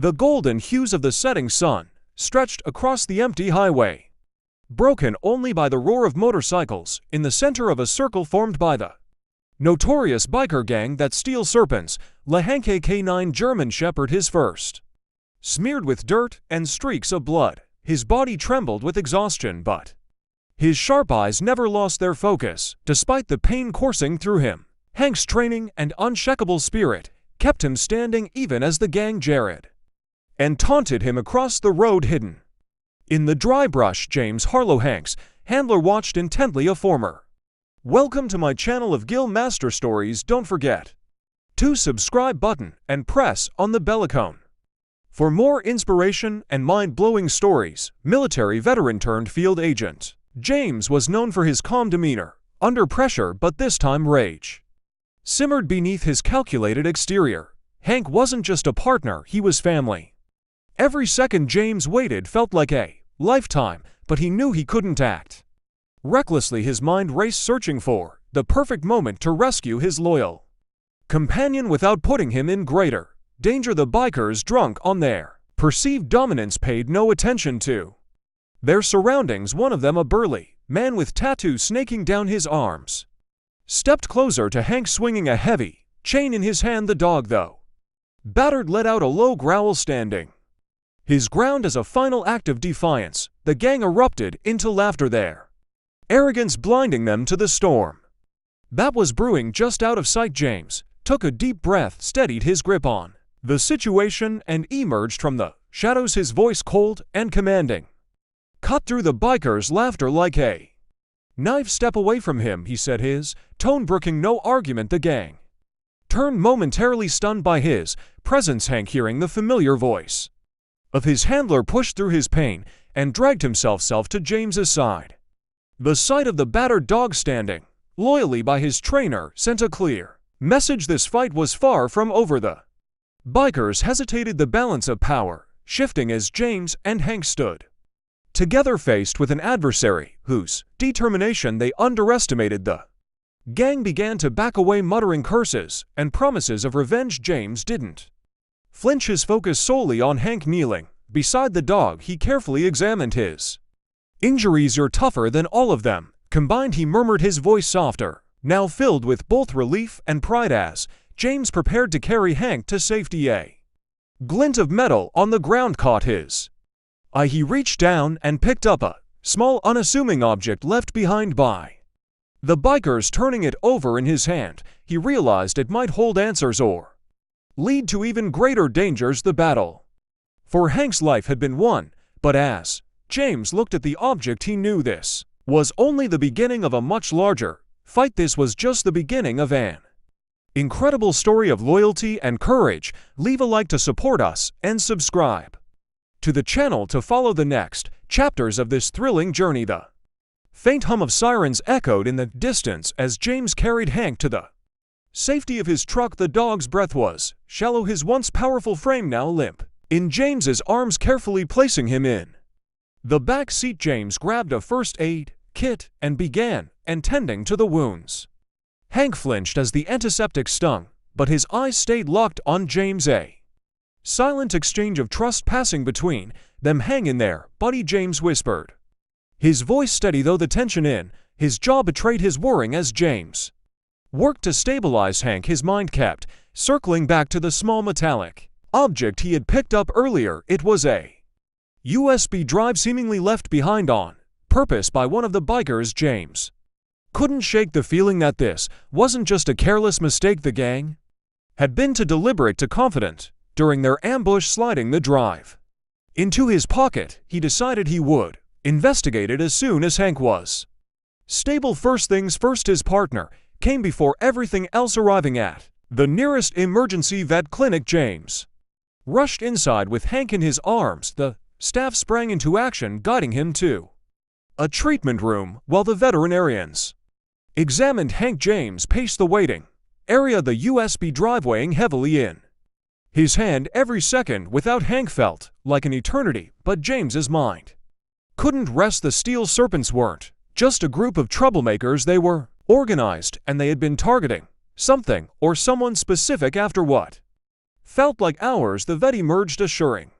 The golden hues of the setting sun stretched across the empty highway, broken only by the roar of motorcycles in the center of a circle formed by the notorious biker gang that Steel Serpents, Le Hank a K9 German Shepherd his first. Smeared with dirt and streaks of blood, his body trembled with exhaustion, but his sharp eyes never lost their focus, despite the pain coursing through him. Hank's training and unshakable spirit kept him standing even as the gang jeered and taunted him across the road. Hidden in the dry brush, James Harlow, Hank's handler, watched intently a former. Welcome to my channel of Gill Master Stories. Don't forget to subscribe button and press on the bell icon for more inspiration and mind-blowing stories. Military veteran turned field agent, James was known for his calm demeanor under pressure, but this time rage simmered beneath his calculated exterior. Hank wasn't just a partner, he was family. Every second James waited felt like a lifetime, but he knew he couldn't act recklessly. His mind raced, searching for the perfect moment to rescue his loyal companion without putting him in greater danger. The bikers, drunk on their perceived dominance, paid no attention to their surroundings. One of them, a burly man with tattoos snaking down his arms, stepped closer to Hank, swinging a heavy chain in his hand. The dog, though battered, let out a low growl, standing his ground as a final act of defiance. The gang erupted into laughter, their arrogance blinding them to the storm that was brewing just out of sight. James took a deep breath, steadied his grip on the situation, and emerged from the shadows, his voice cold and commanding. Cut through the bikers' laughter like a knife. Step away from him, he said, his tone brooking no argument. The gang turned, momentarily stunned by his presence. Hank, hearing the familiar voice of his handler, pushed through his pain and dragged himself to James's side. The sight of the battered dog standing loyally by his trainer sent a clear message. This fight was far from over. The bikers hesitated, the balance of power shifting as James and Hank stood together, faced with an adversary whose determination they underestimated. The gang began to back away, muttering curses and promises of revenge. James didn't flinch, his focus solely on Hank. Kneeling beside the dog, he carefully examined his injuries. You're tougher than all of them combined, he murmured, his voice softer, now filled with both relief and pride, as James prepared to carry Hank to safety. A glint of metal on the ground caught his eye. He reached down and picked up a small, unassuming object left behind by the bikers. Turning it over in his hand, he realized it might hold answers or lead to even greater dangers. The battle for Hank's life had been won, but as James looked at the object, he knew this was only the beginning of a much larger fight. This was just the beginning of an incredible story of loyalty and courage. Leave a like to support us and subscribe to the channel to follow the next chapters of this thrilling journey. The faint hum of sirens echoed in the distance as James carried Hank to the safety of his truck. The dog's breath was shallow, his once powerful frame now limp in James's arms. Carefully placing him in the back seat, James grabbed a first aid kit and began attending to the wounds. Hank flinched as the antiseptic stung, but his eyes stayed locked on James. A silent exchange of trust passing between them. Hang in there, buddy, James whispered, his voice steady though the tension in his jaw betrayed his worrying. As James worked to stabilize Hank, his mind kept circling back to the small metallic object he had picked up earlier. It was a USB drive, seemingly left behind on purpose by one of the bikers. James couldn't shake the feeling that this wasn't just a careless mistake. The gang had been too deliberate, too confident during their ambush. Sliding the drive into his pocket, he decided he would investigate it as soon as Hank was stable. First things first, his partner came before everything else. Arriving at the nearest emergency vet clinic, James rushed inside with Hank in his arms. The staff sprang into action, guiding him to a treatment room while the veterinarians examined Hank. James paced the waiting area, the USB drive weighing heavily in his hand. Every second without Hank felt like an eternity, but James's mind couldn't rest. The Steel Serpents weren't just a group of troublemakers, they were organized, and they had been targeting something or someone specific. After what Felt like hours, the vet emerged assuring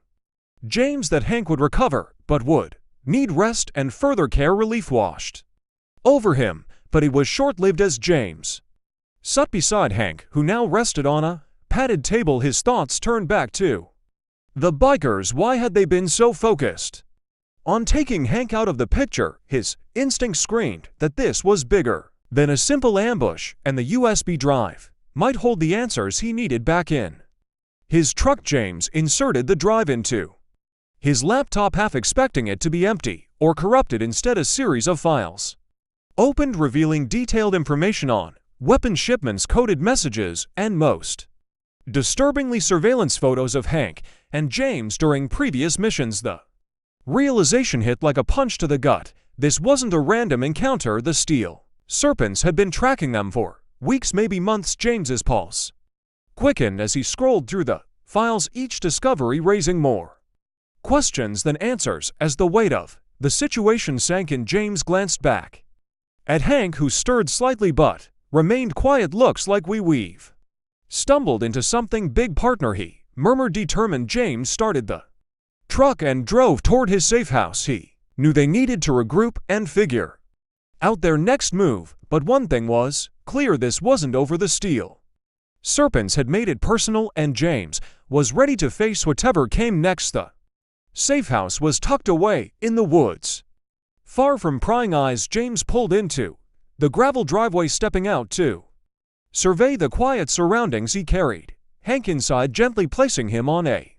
James that Hank would recover, but would need rest and further care. Relief washed over him, but it was short-lived as James sat beside Hank, who now rested on a padded table. His thoughts turned back to the bikers. Why had they been so focused on taking Hank out of the picture? His instinct screamed that this was bigger than a simple ambush, and the USB drive might hold the answers he needed back in his truck. James inserted the drive into his laptop, half expecting it to be empty or corrupted. Instead, a series of files opened, revealing detailed information on weapon shipments, coded messages, and most disturbingly, surveillance photos of Hank and James during previous missions. The realization hit like a punch to the gut. This wasn't a random encounter. The steel serpents had been tracking them for weeks, maybe months. James's pulse quickened as he scrolled through the files, each discovery raising more questions than answers. As the weight of the situation sank in, James glanced back at Hank, who stirred slightly but remained quiet. Looks like we've stumbled into something big, partner, he murmured, determined. James started the truck and drove toward his safe house. He knew they needed to regroup and figure out their next move, but one thing was clear: this wasn't over. The steel serpents had made it personal, and James was ready to face whatever came next. The safe house was tucked away in the woods, far from prying eyes. James pulled into the gravel driveway, stepping out to survey the quiet surroundings. He carried Hank inside, gently placing him on a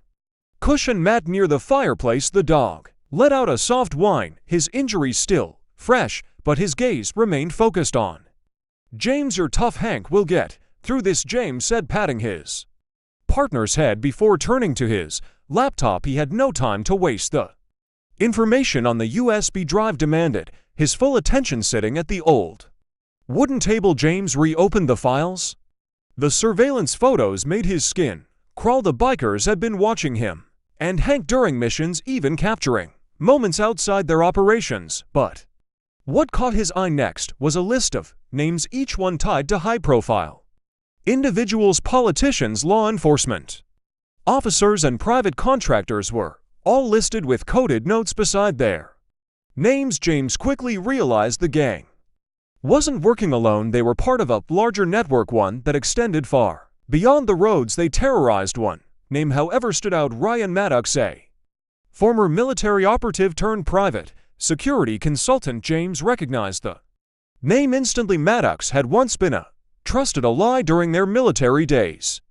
cushion mat near the fireplace. The dog let out a soft whine, his injuries still fresh, but his gaze remained focused on James. "You're tough, Hank. We'll get through this," James said, patting his partner's head before turning to his laptop. He had no time to waste. The information on the USB drive demanded his full attention. Sitting at the old wooden table, James reopened the files. The surveillance photos made his skin crawl. The bikers had been watching him and Hank during missions, even capturing moments outside their operations. But what caught his eye next was a list of names, each one tied to high-profile individuals. Politicians, law enforcement officers, and private contractors were all listed with coded notes beside their names. James quickly realized the gang wasn't working alone. They were part of a larger network, one that extended far beyond the roads they terrorized. One name, however, stood out: Ryan Maddox, a former military operative turned private security consultant. James recognized the name instantly. Maddox had once been a trusted ally during their military days,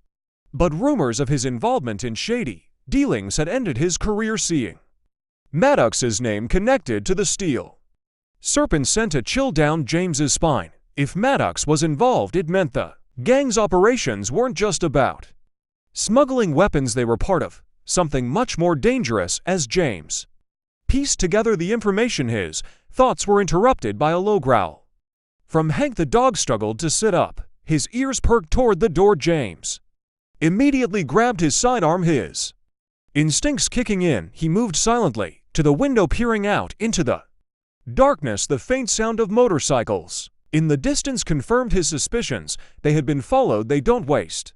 but rumors of his involvement in shady dealings had ended his career. Seeing Maddox's name connected to the steel serpent sent a chill down James's spine. If Maddox was involved, it meant the gang's operations weren't just about smuggling weapons. They were part of something much more dangerous. As James pieced together the information, his thoughts were interrupted by a low growl from Hank. The dog struggled to sit up, his ears perked toward the door. James immediately grabbed his sidearm, his instincts kicking in. He moved silently to the window, peering out into the darkness. The faint sound of motorcycles in the distance confirmed his suspicions. They had been followed. They don't waste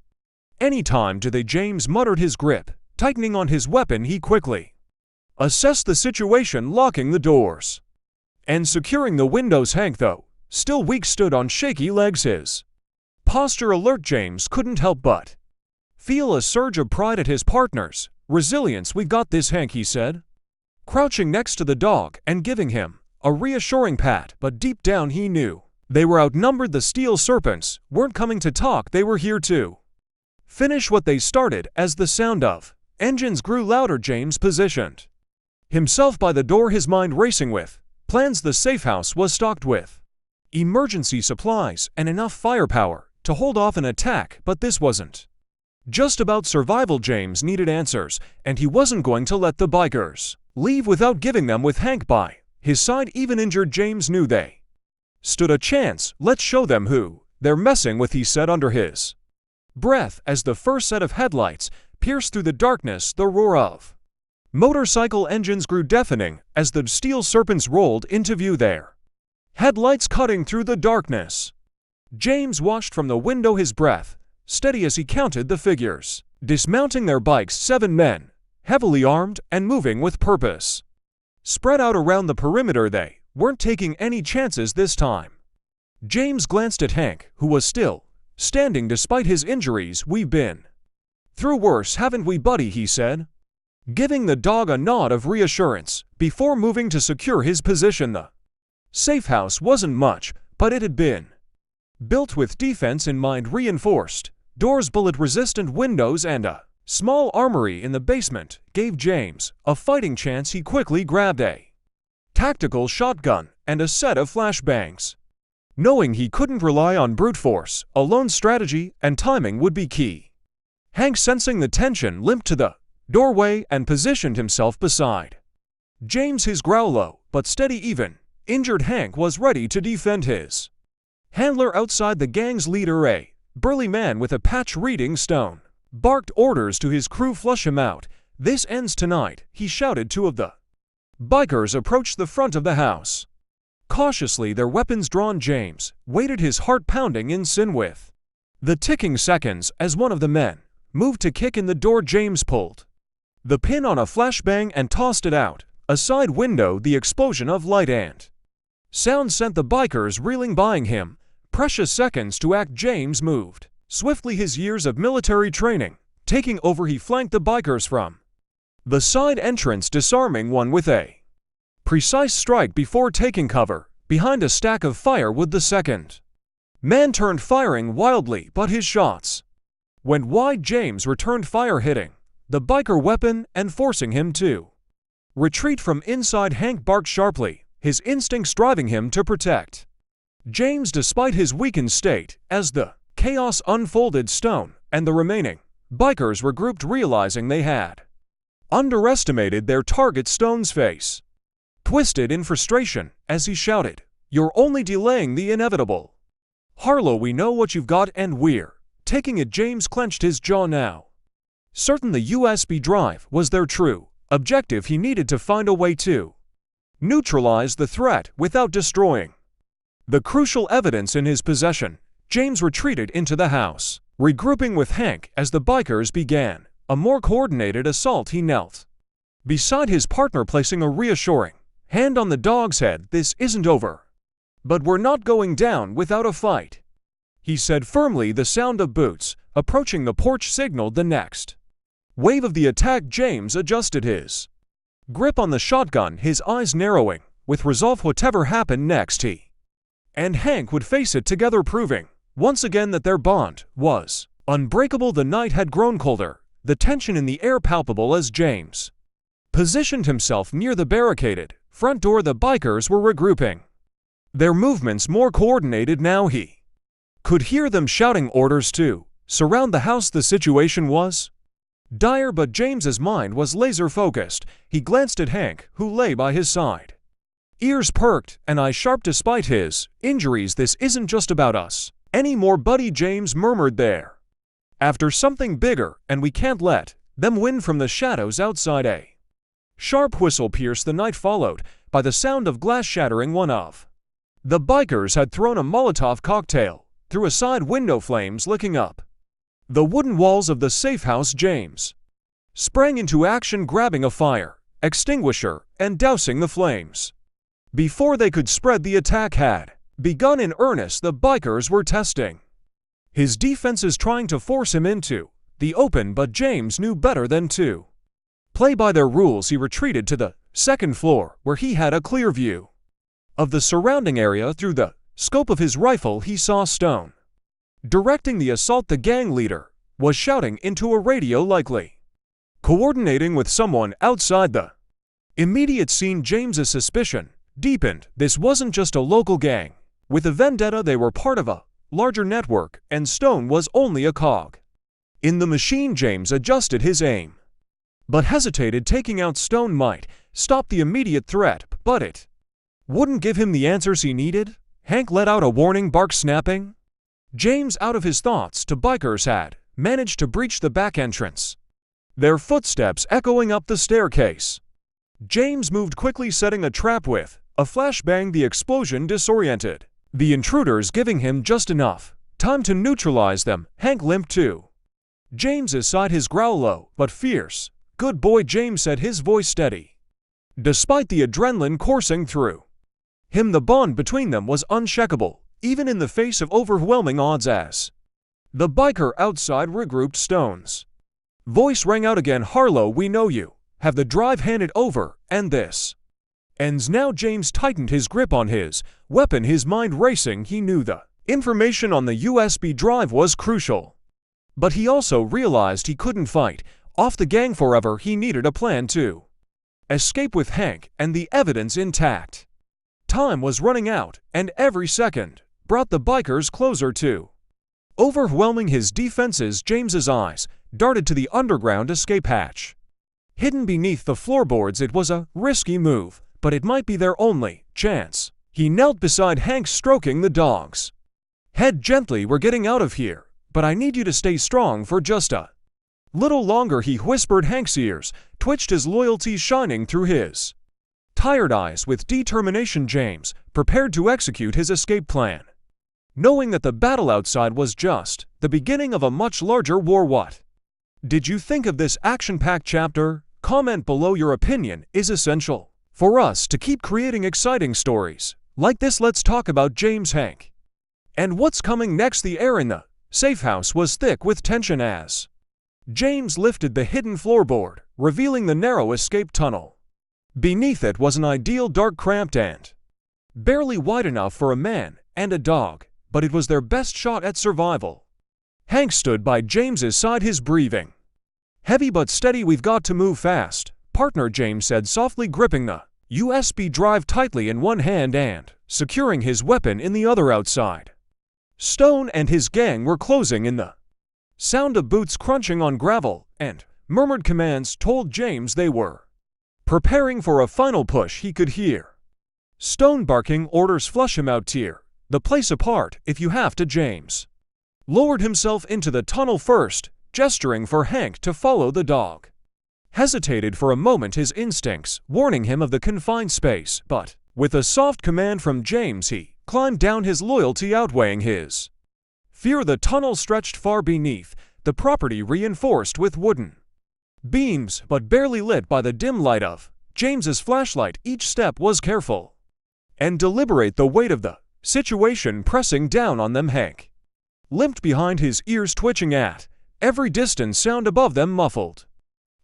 any time, do they? James muttered, his grip tightening on his weapon. He quickly assessed the situation, locking the doors and securing the windows. Hank, though still weak, stood on shaky legs, his posture alert. James couldn't help but feel a surge of pride at his partner's resilience. "We've got this, Hank," he said, crouching next to the dog and giving him a reassuring pat. But deep down he knew they were outnumbered. The steel serpents weren't coming to talk. They were here to finish what they started. As the sound of engines grew louder, James positioned himself by the door, his mind racing with plans. The safe house was stocked with emergency supplies and enough firepower to hold off an attack, but this wasn't just about survival. James needed answers, and he wasn't going to let the bikers leave without giving them. With Hank by his side, even injured, James knew they stood a chance. "Let's show them who they're messing with," he said under his breath as the first set of headlights pierced through the darkness. The roar of motorcycle engines grew deafening as the steel serpents rolled into view, their headlights cutting through the darkness. James watched from the window, his breath steady as he counted the figures. Dismounting their bikes, 7 men, heavily armed and moving with purpose. Spread out around the perimeter, they weren't taking any chances this time. James glanced at Hank, who was still standing despite his injuries. "We've been through worse, haven't we, buddy?" he said, giving the dog a nod of reassurance before moving to secure his position. The safe house wasn't much, but it had been built with defense in mind, reinforced doors, bullet-resistant windows, and a small armory in the basement gave James a fighting chance. He quickly grabbed a tactical shotgun and a set of flashbangs, knowing he couldn't rely on brute force alone. Strategy and timing would be key. Hank, sensing the tension, limped to the doorway and positioned himself beside James. His growl low but steady. Even injured, Hank was ready to defend his handler. Outside, the gang's leader, a burly man with a patch reading stone, barked orders to his crew. "Flush him out. This ends tonight," he shouted. 2 of the bikers approached the front of the house. Cautiously, their weapons drawn, James waited, his heart pounding in sync with the ticking seconds. As one of the men moved to kick in the door, James pulled the pin on a flashbang and tossed it out a side window. The explosion of light and sound sent the bikers reeling, buying him precious seconds to act. James moved swiftly, his years of military training taking over. He flanked the bikers from the side entrance, disarming one with a precise strike before taking cover behind a stack of firewood. The second man turned, firing wildly, but his shots went wide. James returned fire, hitting the biker weapon and forcing him to retreat from inside. Hank barked sharply, his instincts driving him to protect James despite his weakened state. As the chaos unfolded, Stone and the remaining bikers regrouped, realizing they had underestimated their target. Stone's face twisted in frustration as he shouted, "You're only delaying the inevitable. Harlow, we know what you've got and we're taking it." James clenched his jaw, now certain the USB drive was their true objective. He needed to find a way to neutralize the threat without destroying the crucial evidence in his possession. James retreated into the house, regrouping with Hank as the bikers began a more coordinated assault. He knelt beside his partner, placing a reassuring hand on the dog's head. "This isn't over, but we're not going down without a fight," he said firmly. The sound of boots approaching the porch signaled the next wave of the attack. James adjusted his grip on the shotgun, his eyes narrowing with resolve. Whatever happened next, he and Hank would face it together, proving once again that their bond was unbreakable. The night had grown colder, the tension in the air palpable. As James positioned himself near the barricaded front door, the bikers were regrouping, their movements more coordinated now. He could hear them shouting orders to surround the house. The situation was dire, but James's mind was laser-focused. He glanced at Hank, who lay by his side, ears perked and eyes sharp despite his injuries. "This isn't just about us anymore, buddy," James murmured. "There after something bigger, and we can't let them win." From the shadows outside, a sharp whistle pierced the night, followed by the sound of glass shattering. One of the bikers had thrown a Molotov cocktail through a side window, flames licking up the wooden walls of the safe house. James sprang into action, grabbing a fire extinguisher and dousing the flames before they could spread. The attack had begun in earnest. The bikers were testing his defenses, trying to force him into the open, but James knew better than to play by their rules. He retreated to the second floor, where he had a clear view of the surrounding area. Through the scope of his rifle, he saw Stone directing the assault. The gang leader was shouting into a radio, likely coordinating with someone outside the immediate scene. James's suspicion deepened. This wasn't just a local gang with a vendetta. They were part of a larger network, and Stone was only a cog in the machine. James adjusted his aim, but hesitated. Taking out Stone might stop the immediate threat, but it wouldn't give him the answers he needed. Hank let out a warning bark, snapping James out of his thoughts. Two bikers had managed to breach the back entrance, their footsteps echoing up the staircase. James moved quickly, setting a trap with a flashbang. The explosion disoriented the intruders, giving him just enough time to neutralize them. Hank limped to James sighed, his growl low but fierce. "Good boy," James said, his voice steady. Despite the adrenaline coursing through him, the bond between them was unshakable, even in the face of overwhelming odds. As the biker outside regrouped, Stone's voice rang out again. "Harlow, we know you have the drive handed over, and this ends now." James tightened his grip on his weapon, his mind racing. He knew the information on the USB drive was crucial, but he also realized he couldn't fight off the gang forever. He needed a plan to escape with Hank and the evidence intact. Time was running out, and every second brought the bikers closer to overwhelming his defenses. James's eyes darted to the underground escape hatch. Hidden beneath the floorboards, it was a risky move, but it might be their only chance. He knelt beside Hank, stroking the dog's head gently. "We're getting out of here, but I need you to stay strong for just a little longer," he whispered. Hank's ears twitched, his loyalty shining through his tired eyes. With determination, James prepared to execute his escape plan, knowing that the battle outside was just the beginning of a much larger war. What did you think of this action-packed chapter? Comment below. Your opinion is essential for us to keep creating exciting stories like this. Let's talk about James, Hank, and what's coming next. The air in the safe house was thick with tension as James lifted the hidden floorboard, revealing the narrow escape tunnel. Beneath it was an ideal dark, cramped, and barely wide enough for a man and a dog, but it was their best shot at survival. Hank stood by James's side, his breathing heavy but steady. "We've got to move fast, partner," James said softly, gripping the USB drive tightly in one hand and securing his weapon in the other. Outside, Stone and his gang were closing in. The sound of boots crunching on gravel and murmured commands told James they were preparing for a final push. He could hear Stone barking orders. "Flush him out, tear the place apart if you have to." James lowered himself into the tunnel first, gesturing for Hank to follow. The dog hesitated for a moment, his instincts warning him of the confined space, but with a soft command from James he climbed down, his loyalty outweighing his fear. The tunnel stretched far beneath, the property reinforced with wooden beams but barely lit by the dim light of James's flashlight. Each step was careful and deliberate, the weight of the situation pressing down on them. Hank limped behind, his ears twitching at every distant sound above them. Muffled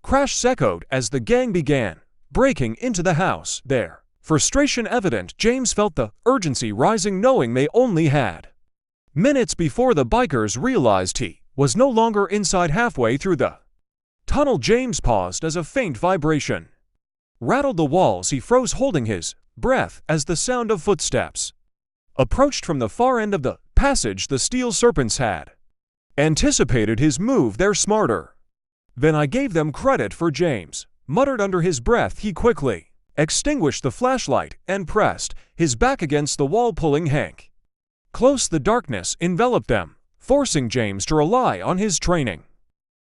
crashes echoed as the gang began breaking into the house, their frustration evident. James felt the urgency rising, knowing they only had minutes before the bikers realized he was no longer inside. Halfway through the tunnel, James paused as a faint vibration rattled the walls. He froze, holding his breath as the sound of footsteps approached from the far end of the passage. The steel serpents had anticipated his move. "They're smarter than I gave them credit for," James muttered under his breath. He quickly extinguished the flashlight and pressed his back against the wall, pulling Hank close. The darkness enveloped them, forcing James to rely on his training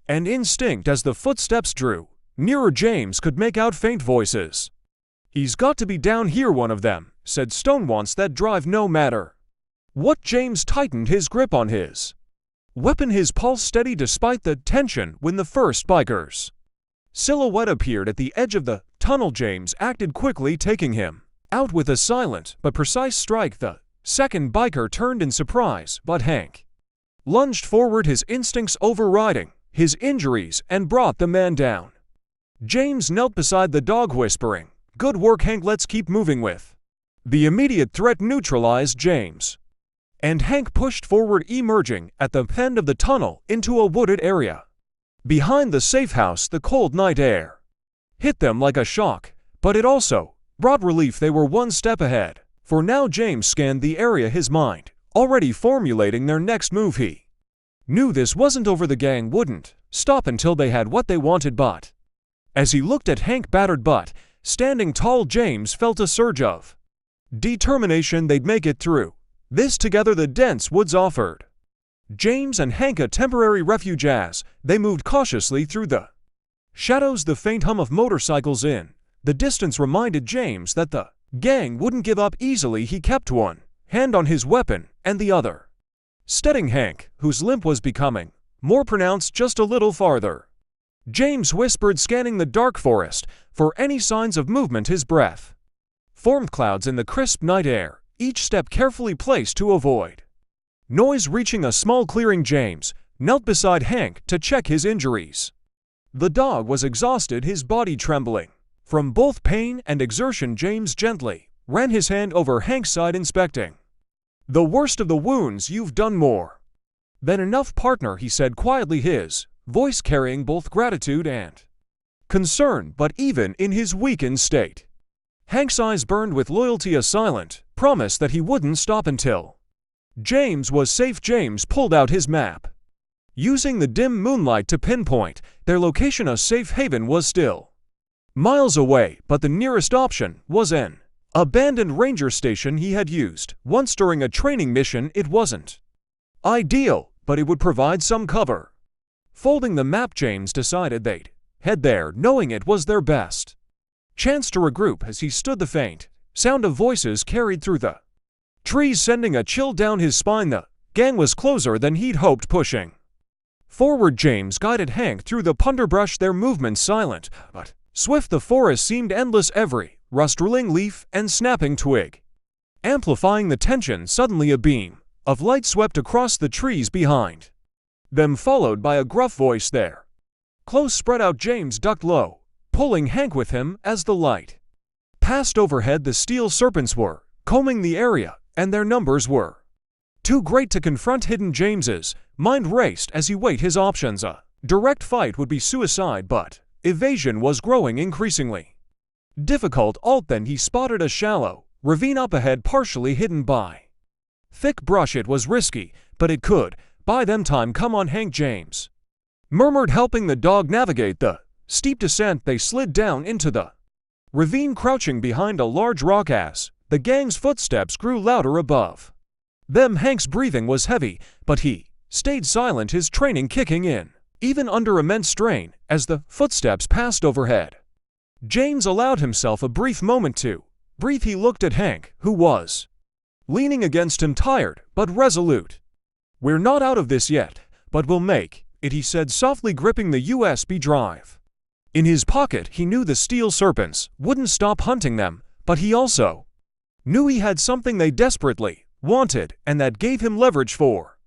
and instinct. As the footsteps drew nearer, James could make out faint voices. "He's got to be down here," one of them said. "Stone wants that drive no matter what." James tightened his grip on his weapon, his pulse steady despite the tension. When the first biker's silhouette appeared at the edge of the tunnel, James acted quickly, taking him out with a silent but precise strike. The second biker turned in surprise, but Hank lunged forward, his instincts overriding his injuries, and brought the man down. James knelt beside the dog, whispering, "Good work, Hank, let's keep moving." With the immediate threat neutralized, James and Hank pushed forward, emerging at the end of the tunnel into a wooded area behind the safe house. The cold night air hit them like a shock, but it also brought relief. They were one step ahead, for now James scanned the area, his mind already formulating their next move. He knew this wasn't over. The gang wouldn't stop until they had what they wanted, but as he looked at Hank, battered but standing tall, James felt a surge of determination. They'd make it through this together. The dense woods offered James and Hank a temporary refuge as they moved cautiously through the shadows. The faint hum of motorcycles in the distance reminded James that the gang wouldn't give up easily. He kept one hand on his weapon and the other steadying Hank, whose limp was becoming more pronounced just a little farther. James whispered, scanning the dark forest for any signs of movement. His breath formed clouds in the crisp night air, each step carefully placed to avoid noise. Reaching a small clearing, James knelt beside Hank to check his injuries. The dog was exhausted, his body trembling from both pain and exertion. James gently ran his hand over Hank's side, inspecting the worst of the wounds. "You've done more than enough, partner," he said quietly, his voice carrying both gratitude and concern. But even in his weakened state, Hank's eyes burned with loyalty, a silent promise that he wouldn't stop until James was safe. James pulled out his map, using the dim moonlight to pinpoint their location. A safe haven was still miles away, but the nearest option was an abandoned ranger station he had used once during a training mission. It wasn't ideal, but it would provide some cover. Folding the map, James decided they'd head there, knowing it was their best chance to regroup. As he stood, the faint sound of voices carried through the trees, sending a chill down his spine. The gang was closer than he'd hoped. Pushing forward, James guided Hank through the underbrush, their movements silent but swift. The forest seemed endless, every rustling leaf and snapping twig amplifying the tension. Suddenly a beam of light swept across the trees behind them, followed by a gruff voice there close. Spread out, James ducked low, pulling Hank with him as the light passed overhead. The steel serpents were combing the area, and their numbers were too great to confront. Hidden, James's mind raced as he weighed his options. A direct fight would be suicide, but evasion was growing increasingly difficult. Then he spotted a shallow ravine up ahead, partially hidden by thick brush. It was risky, but it could buy them time. "Come on, Hank," James murmured, helping the dog navigate the steep descent. They slid down into the ravine, crouching behind a large rock as the gang's footsteps grew louder above them. Hank's breathing was heavy, but he stayed silent, his training kicking in even under immense strain. As the footsteps passed overhead, James allowed himself a brief moment to breathe. He looked at Hank, who was leaning against him, tired but resolute. "We're not out of this yet, but we'll make it," he said softly, gripping the USB drive in his pocket. He knew the steel serpents wouldn't stop hunting them, but he also knew he had something they desperately wanted, and that gave him leverage for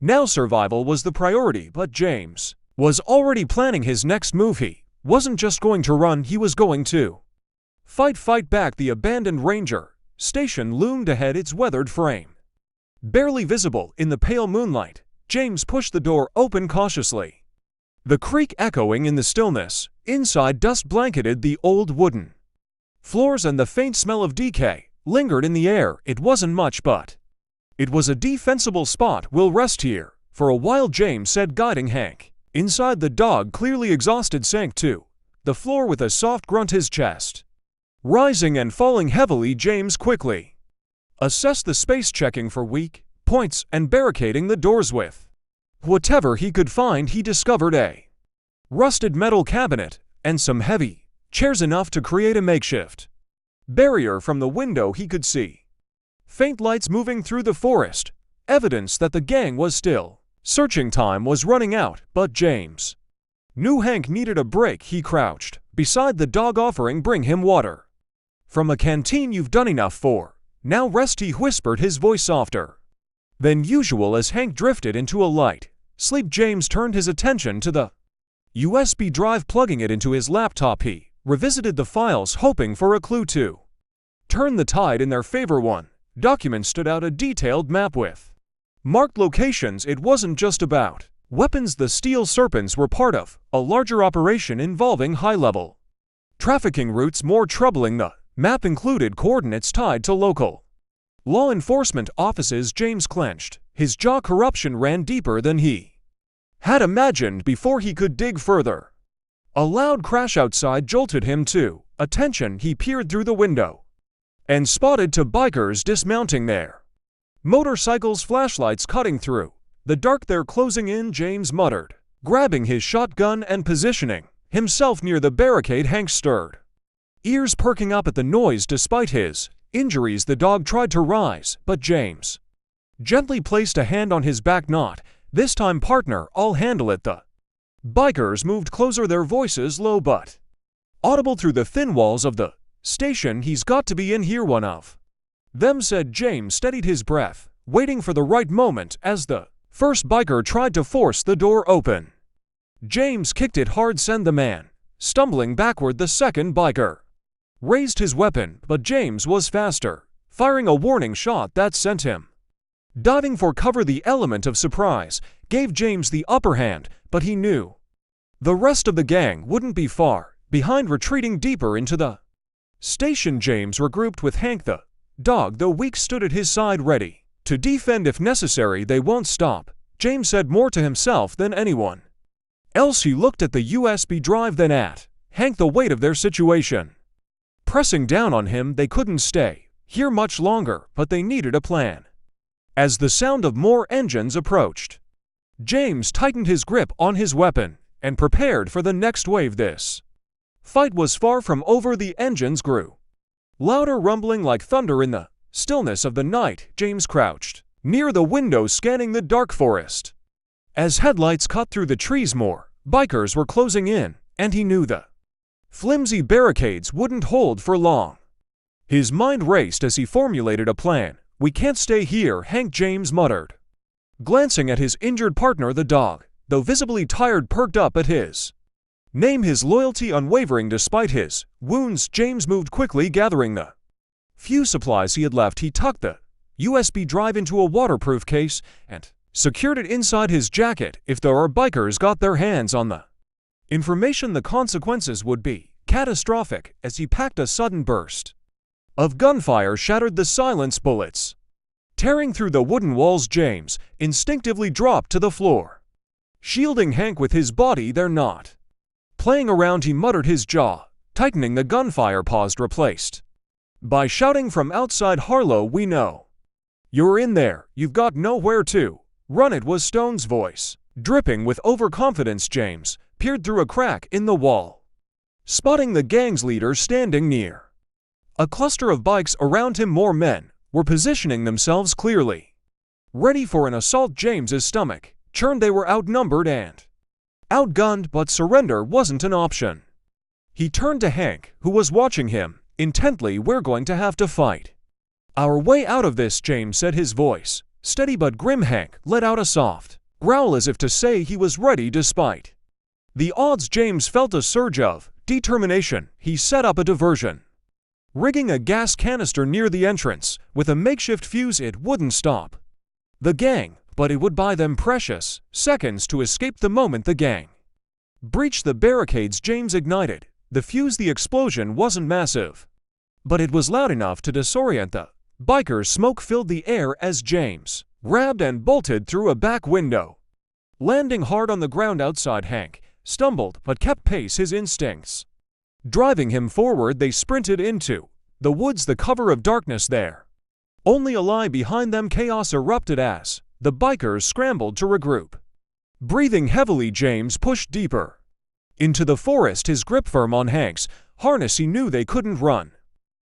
now. Survival was the priority, but James was already planning his next move. He wasn't just going to run, he was going to fight back. The abandoned ranger station loomed ahead, its weathered frame barely visible in the pale moonlight. James pushed the door open cautiously, the creak echoing in the stillness. Inside, dust blanketed the old wooden floors, and the faint smell of decay lingered in the air. It wasn't much, but it was a defensible spot. "We'll rest here for a while," James said, guiding Hank inside. The dog, clearly exhausted, sank to the floor with a soft grunt, his chest rising and falling heavily. James quickly assessed the space, checking for weak points and barricading the doors with whatever he could find. He discovered a rusted metal cabinet and some heavy chairs, enough to create a makeshift barrier. From the window he could see faint lights moving through the forest, evidence that the gang was still searching. Time was running out, but James knew Hank needed a break. He crouched beside the dog, offering bring him water from a canteen. "You've done enough for now, rest," he whispered, his voice softer than usual. As Hank drifted into a light sleep, James turned his attention to the USB drive, plugging it into his laptop. He revisited the files, hoping for a clue to turn the tide in their favor. One document stood out, a detailed map with marked locations. It wasn't just about weapons. The steel serpents were part of a larger operation involving high-level trafficking routes. More troubling, the map included coordinates tied to local law enforcement offices. James clenched his jaw. Corruption ran deeper than he had imagined. Before he could dig further, a loud crash outside jolted him to attention. He peered through the window and spotted two bikers dismounting, their motorcycles, flashlights cutting through the dark. "They're closing in," James muttered, grabbing his shotgun and positioning himself near the barricade. Hank stirred, ears perking up at the noise. Despite his injuries, the dog tried to rise, but James gently placed a hand on his back. "Not "This time, partner, I'll handle it." The bikers moved closer, their voices low but audible through the thin walls of the station. "He's got to be in here, one of them," said James, steadied his breath, waiting for the right moment as the first biker tried to force the door open. James kicked it hard, sent the man stumbling backward. The second biker raised his weapon, but James was faster, firing a warning shot that sent him diving for cover. The element of surprise gave James the upper hand, but he knew the rest of the gang wouldn't be far behind, retreating deeper into the station. James regrouped with Hank the dog, though Weeks stood at his side ready to defend if necessary. "They won't stop," James said, more to himself than anyone else. He looked at the USB drive, then at Hank, the weight of their situation pressing down on him. They couldn't stay here much longer, but they needed a plan. As the sound of more engines approached, James tightened his grip on his weapon and prepared for the next wave. This fight was far from over. The engines grew louder, rumbling like thunder in the stillness of the night. James crouched near the window, scanning the dark forest. As headlights cut through the trees, more bikers were closing in, and he knew the flimsy barricades wouldn't hold for long. His mind raced as he formulated a plan. "We can't stay here," Hank, James muttered, glancing at his injured partner. The dog, though visibly tired, perked up at his name, his loyalty unwavering despite his wounds. James moved quickly, gathering the few supplies he had left. He tucked the USB drive into a waterproof case and secured it inside his jacket. If there are bikers got their hands on the information, the consequences would be catastrophic. As he packed, a sudden burst of gunfire shattered the silence, bullets tearing through the wooden walls. James instinctively dropped to the floor, shielding Hank with his body. "They're not playing around," he muttered, his jaw tightening. The gunfire paused, replaced by shouting from outside. "Harlow, we know you're in there. You've got nowhere to run." It was Stone's voice, dripping with overconfidence. James peered through a crack in the wall, spotting the gang's leader standing near a cluster of bikes around him. More men were positioning themselves clearly, ready for an assault. James's stomach churned. They were outnumbered and outgunned, but surrender wasn't an option. He turned to Hank, who was watching him intently. "We're going to have to fight our way out of this," James said, his voice steady but grim. Hank let out a soft growl, as if to say he was ready despite the odds. James felt a surge of determination. He set up a diversion, rigging a gas canister near the entrance. With a makeshift fuse, it wouldn't stop the gang, but it would buy them precious seconds to escape. The moment the gang breached the barricades, James ignited the fuse. The explosion wasn't massive, but it was loud enough to disorient the bikers. Smoke filled the air as James grabbed and bolted through a back window, landing hard on the ground outside. Hank stumbled but kept pace, his instincts driving him forward. They sprinted into the woods, the cover of darkness there only a lie behind them. Chaos erupted as the bikers scrambled to regroup. Breathing heavily, James pushed deeper into the forest, his grip firm on Hank's harness. He knew they couldn't run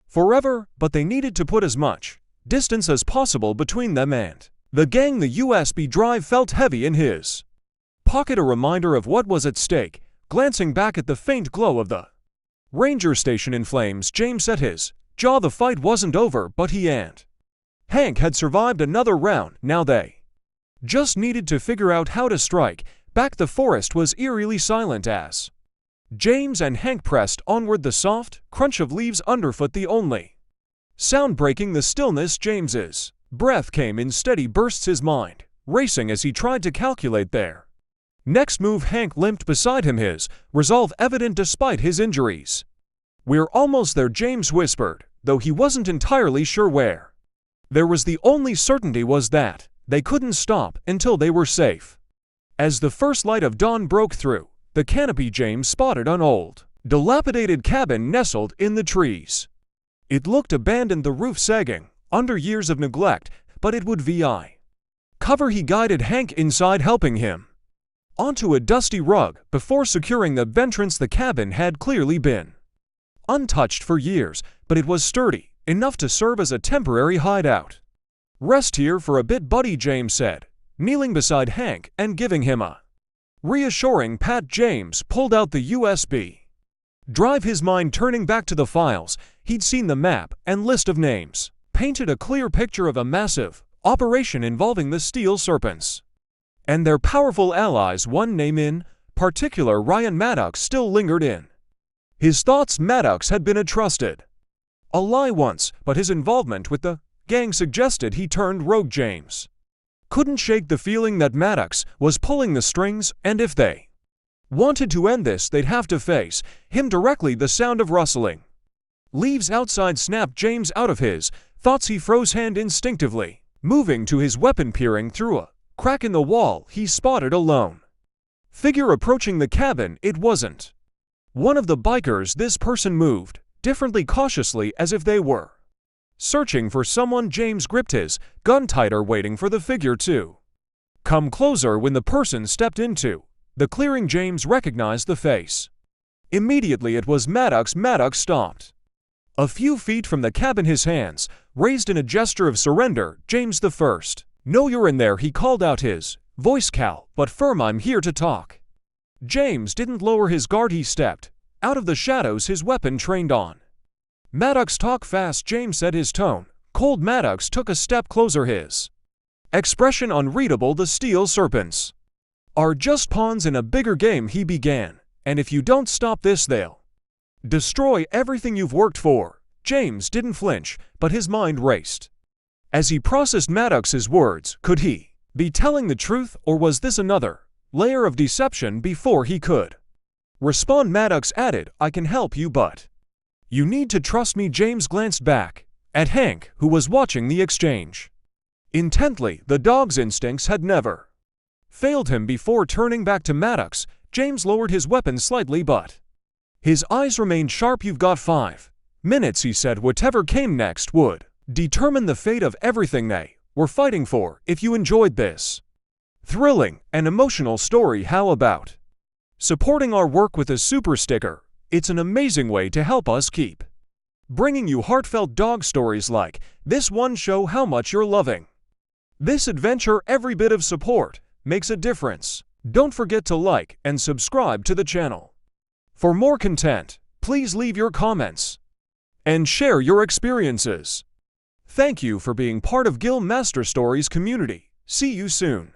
forever, but they needed to put as much distance as possible between them and the gang. The USB drive felt heavy in his pocket, a reminder of what was at stake. Glancing back at the faint glow of the ranger station in flames, James set his jaw. The fight wasn't over, but he and Hank had survived another round. Now they just needed to figure out how to strike back. The forest was eerily silent as James and Hank pressed onward, the soft crunch of leaves underfoot the only sound breaking the stillness. James's breath came in steady bursts, his mind racing as he tried to calculate their next move. Hank limped beside him, his resolve evident despite his injuries. "We're almost there," James whispered, though he wasn't entirely sure where. There was the only certainty was that they couldn't stop until they were safe. As the first light of dawn broke through the canopy, James spotted an old, dilapidated cabin nestled in the trees. It looked abandoned, the roof sagging under years of neglect, but it would vi cover. He guided Hank inside, helping him onto a dusty rug before securing the entrance. The cabin had clearly been untouched for years, but it was sturdy enough to serve as a temporary hideout. "Rest here for a bit, buddy," James said, kneeling beside Hank and giving him a reassuring pat. James pulled out the USB drive, his mind turning back to the files. He'd seen the map and list of names, painted a clear picture of a massive operation involving the Steel Serpents and their powerful allies. One name in particular, Ryan Maddox, still lingered in his thoughts. Maddox had been a trusted ally once, but his involvement with the gang suggested he turned rogue. James couldn't shake the feeling that Maddox was pulling the strings, and if they wanted to end this, they'd have to face him directly. The sound of rustling leaves outside snapped James out of his thoughts. He froze, hand instinctively moving to his weapon. Peering through a crack in the wall, he spotted a lone figure approaching the cabin. It wasn't one of the bikers. This person moved differently, cautiously, as if they were searching for someone. James gripped his gun tighter, waiting for the figure to come closer. When the person stepped into the clearing, James recognized the face immediately. It was Maddox. Maddox stopped a few feet from the cabin, his hands raised in a gesture of surrender. James the First. "No, you're in there," he called out, his voice calm but firm. "I'm here to talk." James didn't lower his guard. He stepped out of the shadows, his weapon trained on Maddox. "Talk fast," James said, his tone cold. Maddox took a step closer, his expression unreadable. "The Steel Serpents are just pawns in a bigger game," he began, "and if you don't stop this, they'll destroy everything you've worked for." James didn't flinch, but his mind raced as he processed Maddox's words. Could he be telling the truth, or was this another layer of deception? Before he could respond, Maddox added, "I can help you, but you need to trust me." James glanced back at Hank, who was watching the exchange intently. The dog's instincts had never failed him before. Turning back to Maddox, James lowered his weapon slightly, but his eyes remained sharp. "You've got 5 minutes," he said. "Whatever came next would determine the fate of everything they were fighting for. If you enjoyed this thrilling and emotional story, how about supporting our work with a super sticker? It's an amazing way to help us keep bringing you heartfelt dog stories like this one. Show how much you're loving this adventure. Every bit of support makes a difference. Don't forget to like and subscribe to the channel. For more content, please leave your comments and share your experiences. Thank you for being part of Gill Master Stories community. See you soon.